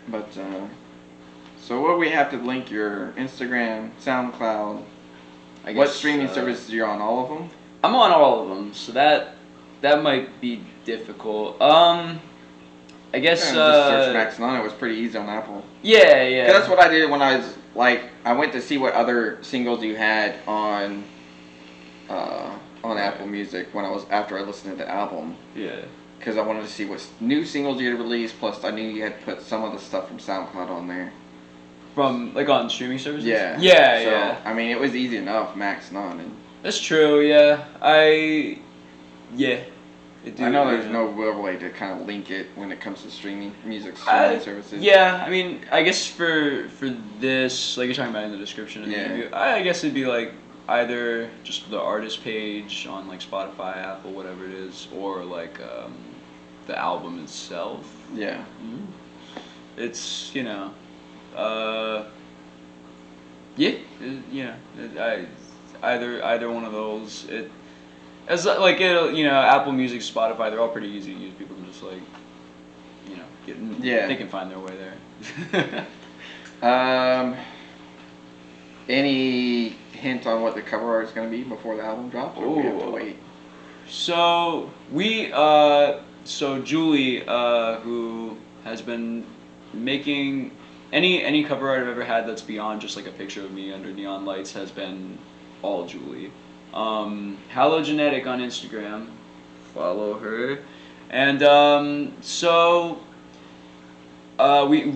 But so what we have to link your Instagram, SoundCloud. I guess, what streaming services you're on? All of them? I'm on all of them, so that might be difficult. I guess just search Max Nunn. It was pretty easy on Apple. Yeah, yeah. 'Cause that's what I did when I was like, I went to see what other singles you had on Apple Music when I was after I listened to the album. Yeah. Because I wanted to see what new singles you had released. Plus, I knew you had put some of the stuff from SoundCloud on there. From like on streaming services. Yeah. Yeah, so, yeah. I mean, it was easy enough, Max Nunn. And that's true. Yeah. I know there's no real way to kind of link it when it comes to streaming music streaming services. Yeah, I mean, I guess for this, like you're talking about in the description of the interview, I guess it'd be like either just the artist page on like Spotify, Apple, whatever it is, or like the album itself. Yeah. It's either one of those. As like Apple Music, Spotify, they're all pretty easy to use. People can just like, they can find their way there. Any hint on what the cover art is going to be before the album drops, or do we have to wait? So Julie, who has been making any cover art I've ever had that's beyond just like a picture of me under neon lights has been all Julie. Halogenetic on Instagram, follow her, and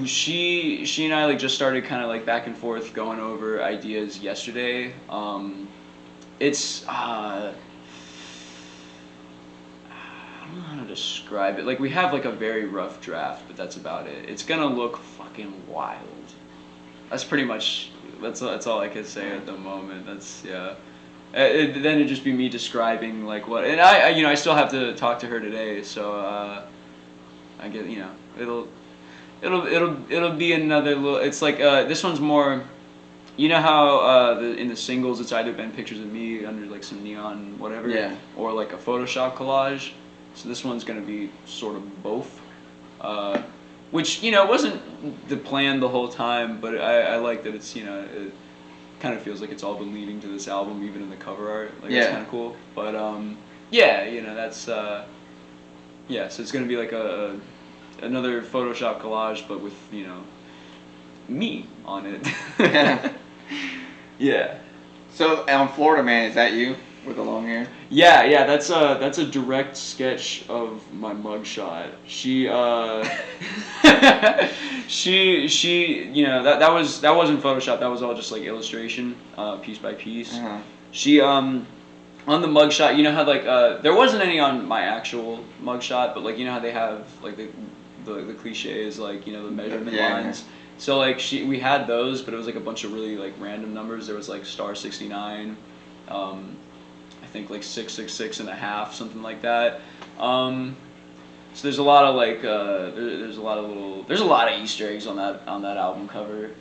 she and I like just started kind of like back and forth going over ideas yesterday. It's I don't know how to describe it. Like we have like a very rough draft, but that's about it. It's gonna look fucking wild. That's pretty much that's all I can say at the moment. That's then it'd just be me describing like what, and I still have to talk to her today, so I get it'll be another little. It's like this one's more. You know how in the singles it's either been pictures of me under like some neon whatever, or like a Photoshop collage. So this one's gonna be sort of both, which wasn't the plan the whole time, but I like that it's it kind of feels like it's all been leading to this album, even in the cover art. Like it's kind of cool. But that's so it's gonna be like another Photoshop collage, but with me on it. Yeah. So on Florida Man, is that you with the long hair? Yeah, that's a direct sketch of my mugshot. She that wasn't Photoshop. That was all just like illustration, piece by piece. Uh-huh. She on the mugshot, how like there wasn't any on my actual mugshot, but like how they have like the cliches, like the measurement lines. Yeah. So like we had those, but it was like a bunch of really like random numbers. There was like star 69, I think like 666 and a half, something like that. So there's a lot of like there's a lot of Easter eggs on that album cover,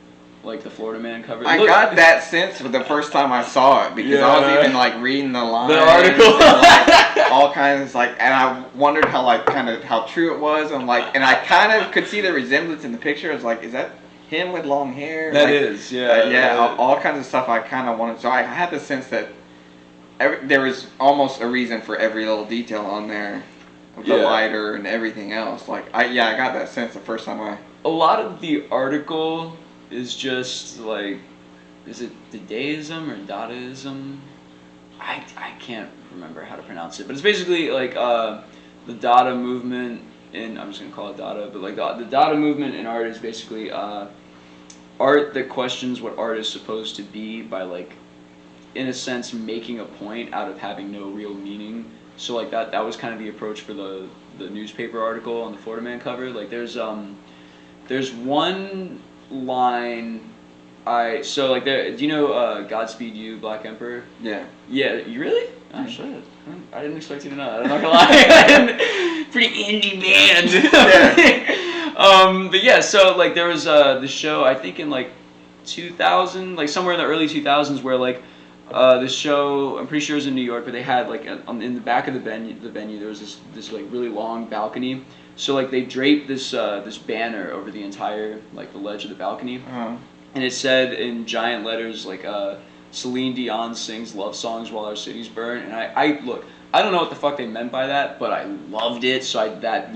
like the Florida Man cover. I got that sense for the first time I saw it, because I was even like reading the lines, the article, and, like, all kinds like, and I wondered how true it was. And like, and I kind of could see the resemblance in the picture. I was like, is that him with long hair? That like, is, all kinds of stuff I kind of wanted. So I had the sense that there was almost a reason for every little detail on there, with the lighter and everything else. Like I got that sense the first time A lot of the article is just like, is it Dadaism or Dadaism? I can't remember how to pronounce it, but it's basically like the Dada movement. I'm just gonna call it Dada, but like the Dada movement in art is basically art that questions what art is supposed to be by like, in a sense, making a point out of having no real meaning. So like that was kind of the approach for the newspaper article on the Florida Man cover. Like there's one line. So like do you know Godspeed You, Black Emperor? Yeah. Yeah, you really? Oh shit. I didn't expect you to know that. I'm not gonna lie. Pretty indie band. But yeah, so like there was the show, I think in like 2000, like somewhere in the early 2000s, where like this show, I'm pretty sure it was in New York, but they had like in the back of the venue there was this like really long balcony So like they draped this this banner over the entire like the ledge of the balcony, and it said in giant letters like Celine Dion sings love songs while our cities burn. And I look, I don't know what the fuck they meant by that, but I loved it. So that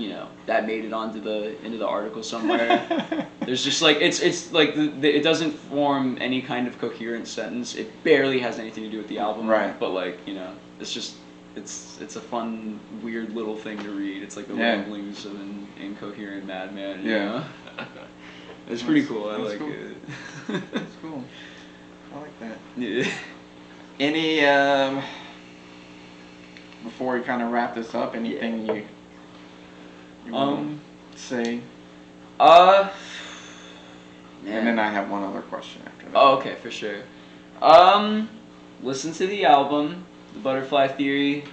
made it into the article somewhere. There's just like it's like it doesn't form any kind of coherent sentence. It barely has anything to do with the album. Right. But like it's just it's a fun weird little thing to read. It's like the ramblings of an incoherent madman. You know? It's pretty cool. I like cool. it. That's cool. I like that. Yeah. Any before we kind of wrap this up, anything you want to say? Man. And then I have one other question after that. Oh, okay, for sure. Listen to the album, The Butterfly Theory,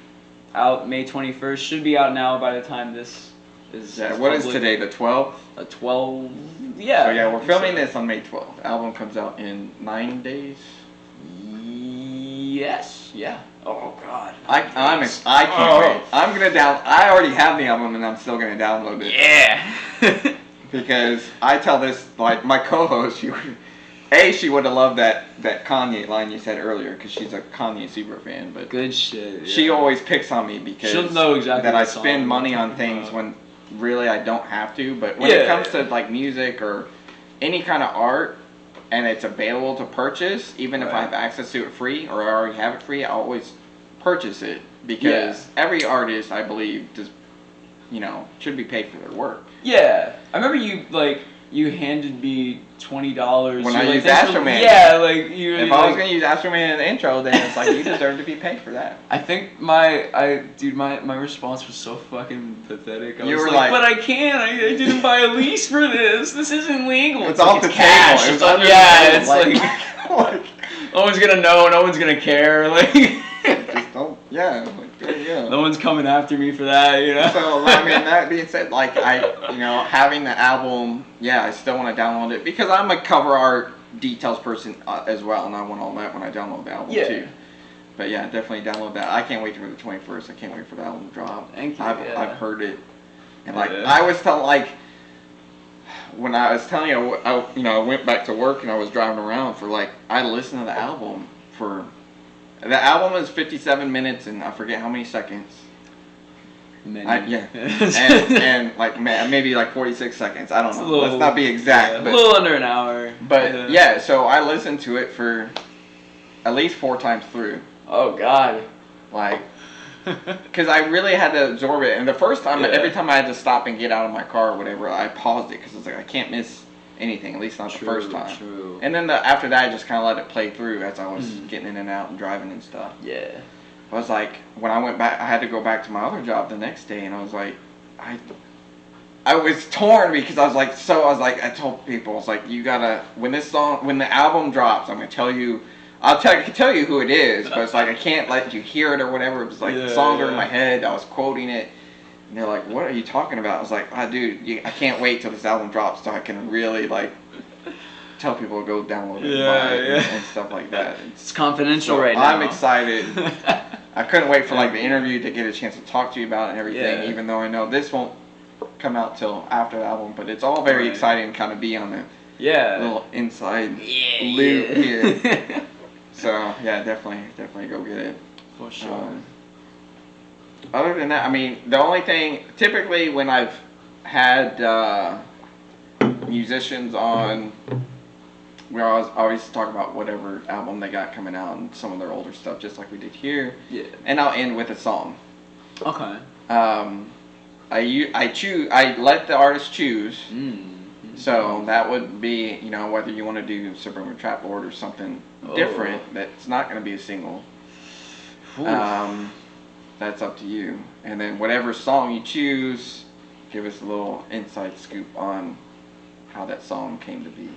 out May 21st. Should be out now by the time this is. Yeah. What is today? The 12th. 12. Yeah. So yeah, we're filming this on May 12th. The album comes out in 9 days. Yes. Yeah. Oh God. I can't wait. I'm gonna I already have the album and I'm still gonna download it. Yeah. Because I tell this, like, my co-host, she would have loved that Kanye line you said earlier, because she's a Kanye super fan, but good shit. Yeah. She always picks on me because she'll know exactly that I spend money on things when really I don't have to, but when it comes to like music or any kind of art and it's available to purchase, even if I have access to it free or I already have it free, I always purchase it because every artist, I believe, just should be paid for their work. Yeah, I remember you handed me $20 when I used Astro Man. Yeah, like you. If I was gonna use Astro Man in the intro, then it's like you deserve to be paid for that. I think my response was so fucking pathetic. I you was were like, but I can't. I didn't buy a lease for this. This isn't legal. It's off the cash. table. It's like no one's gonna know. No one's gonna care. Like just don't. Yeah. Like, there you go. No one's coming after me for that. So I mean, that being said, like having the album, I still want to download it because I'm a cover art details person as well, and I want all that when I download the album too. But yeah, definitely download that. I can't wait for the 21st. I can't wait for the album to drop. Thank you. I've heard it, and I was when I was telling you, I went back to work and I was driving around for I listened to the album for. The album is 57 minutes and I forget how many seconds. And maybe 46 seconds. I don't know. Let's not be exact. But, a little under an hour. But so I listened to it for at least 4 times through. Oh God. Because I really had to absorb it. And the first time, every time I had to stop and get out of my car or whatever, I paused it because I was like, I can't miss anything, at least not the first time. True. And then after that, I just kind of let it play through as I was getting in and out and driving and stuff. Yeah. I was like, when I went back, I had to go back to my other job the next day, and I was like, I was torn because I was like, I told people, I was like, you gotta, when the album drops, I'm gonna tell you, I can tell you who it is, but it's like, I can't let you hear it or whatever. It was like, the songs are in my head, I was quoting it. And they're like, what are you talking about? I was like, dude, I can't wait till this album drops so I can really, tell people to go download it and buy it and stuff like that. It's confidential right now. I'm excited. I couldn't wait for, the interview to get a chance to talk to you about it and everything, even though I know this won't come out till after the album. But it's all very exciting to kind of be on the little inside loop here. So, yeah, definitely go get it. For sure. Other than that, I mean, the only thing, typically when I've had musicians on, we always talk about whatever album they got coming out and some of their older stuff, just like we did here. Yeah. And I'll end with a song. Okay. I let the artist choose. So that would be, whether you want to do Suburban Trap Lord or something different that's not going to be a single. That's up to you. And then whatever song you choose, give us a little inside scoop on how that song came to be.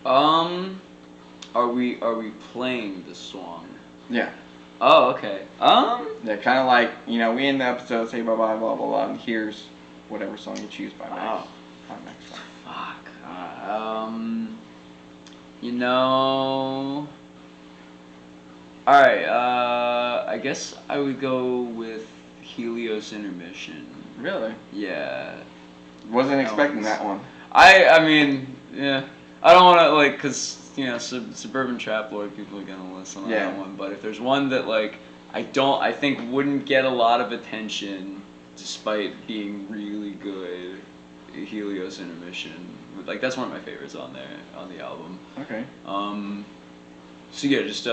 Are we playing the song? Yeah. Oh, okay. Yeah, kind of like, we end the episode, say bye bye, blah blah blah, and here's whatever song you choose by Max. By Max. Fuck. Alright, I guess I would go with Helios Intermission. Really? Yeah. Wasn't expecting that one. I mean, yeah. I don't want to, like, because, you know, Suburban Trap Lord, people are going to listen to that one. But if there's one that, like, I think wouldn't get a lot of attention despite being really good, Helios Intermission. Like, that's one of my favorites on there, on the album. Okay. So yeah, just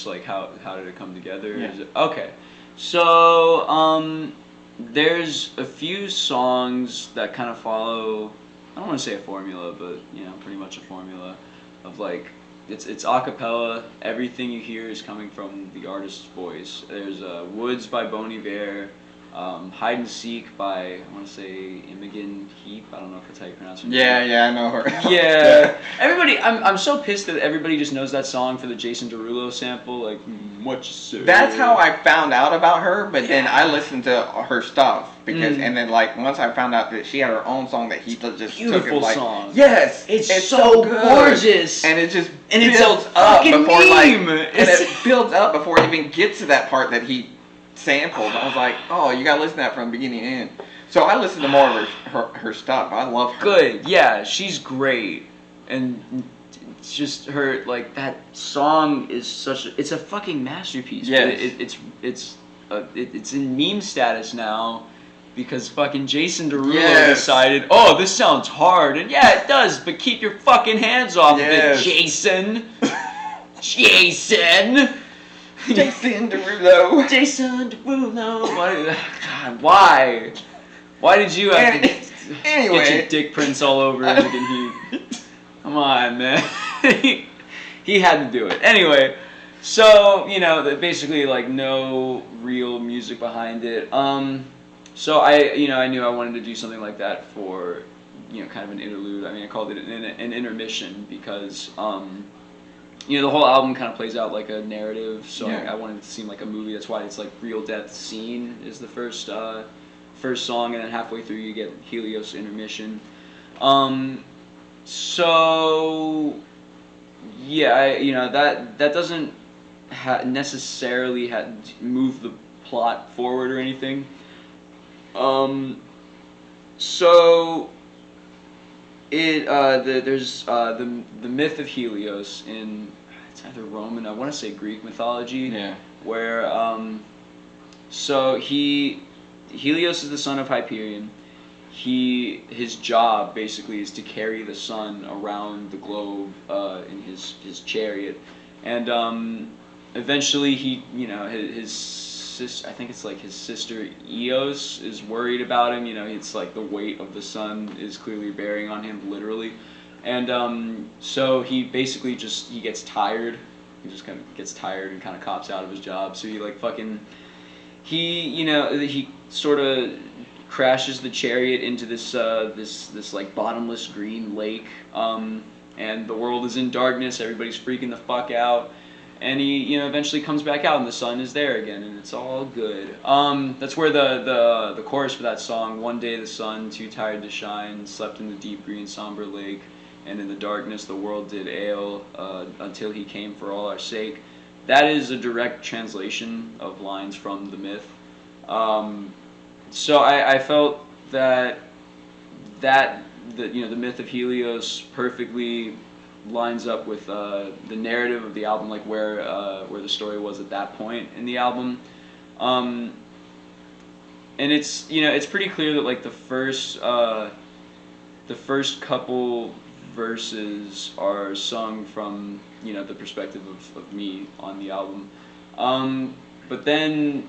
like how did it come together? Yeah. Okay. So there's a few songs that kind of follow, I don't want to say a formula, but you know, pretty much a formula of like it's a cappella. Everything you hear is coming from the artist's voice. There's Woods by Bon Iver, Hide and Seek by, I want to say, Imogen Heap. I don't know if that's how you pronounce her name. Yeah, I know her. Yeah. Everybody, I'm so pissed that everybody just knows that song for the Jason Derulo sample, like, what you say. That's how I found out about her, but then I listened to her stuff, because, and then, like, once I found out that she had her own song that he just Beautiful took it, like, song. yes, it's so good. Gorgeous. And it just it's builds a up fucking before, meme. like, and it builds up before it even gets to that part that he sampled. I was like, oh, you gotta listen to that from the beginning to end. So I listened to more of her stuff. I love her. Good, yeah, she's great. And it's just her, like, that song is such a, it's a fucking masterpiece. Yes. It's in meme status now because fucking Jason Derulo decided, oh, this sounds hard. And yeah, it does, but keep your fucking hands off of it, Jason. Jason Derulo. Jason Derulo. Why? Why did you have to get your dick prints all over Imogen Heap? Come on, man. He had to do it. Anyway, so, you know, basically, like, no real music behind it. So I knew I wanted to do something like that for, you know, kind of an interlude. I mean, I called it an intermission because, you know, the whole album kind of plays out like a narrative, so I wanted it to seem like a movie. That's why it's like Real Death Scene is the first song, and then halfway through you get Helios Intermission. So yeah, that doesn't necessarily move the plot forward or anything. So there's the myth of Helios in, it's either Roman, I want to say Greek mythology, where so Helios is the son of Hyperion. His job basically is to carry the sun around the globe in his chariot, and eventually his sister, I think it's like his sister Eos, is worried about him. You know, it's like the weight of the sun is clearly bearing on him, literally, and so he basically he gets tired. He just kind of gets tired and kind of cops out of his job. So he sort of crashes the chariot into this like bottomless green lake, and the world is in darkness. Everybody's freaking the fuck out. And he, eventually comes back out, and the sun is there again, and it's all good. That's where the chorus for that song, one day the sun, too tired to shine, slept in the deep green somber lake, and in the darkness the world did ail, until he came for all our sake. That is a direct translation of lines from the myth. So I felt that the myth of Helios perfectly lines up with the narrative of the album, like where the story was at that point in the album, and it's it's pretty clear that like the first couple verses are sung from the perspective of me on the album, but then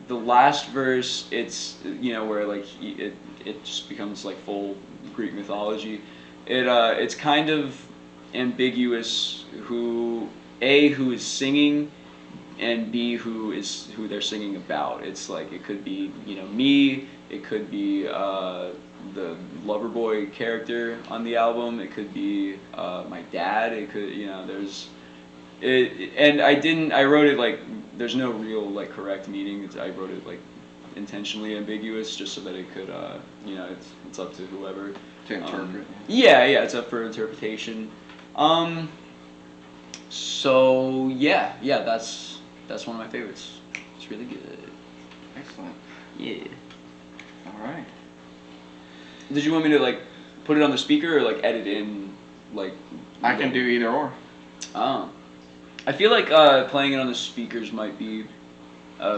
the last verse, it's where like it just becomes like full Greek mythology. It's kind of ambiguous who is singing, and B who they're singing about. It's like it could be me, it could be the Loverboy character on the album, it could be my dad, it could there's it, and I wrote it like there's no real like correct meaning. I wrote it like intentionally ambiguous just so that it could it's up to whoever to interpret. Yeah, it's up for interpretation. So yeah, that's one of my favorites. It's really good. Excellent. Yeah. All right. Did you want me to like put it on the speaker or like edit in like? I can do either or. Oh, I feel like playing it on the speakers might be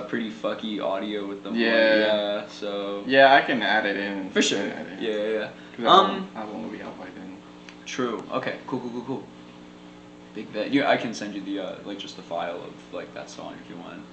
pretty fucky audio with them. Yeah. So. Yeah, I can add it in. For sure. Yeah. I won't be out by then. True. Okay. Cool. Big bet. Yeah, I can send you the like just the file of like that song if you want.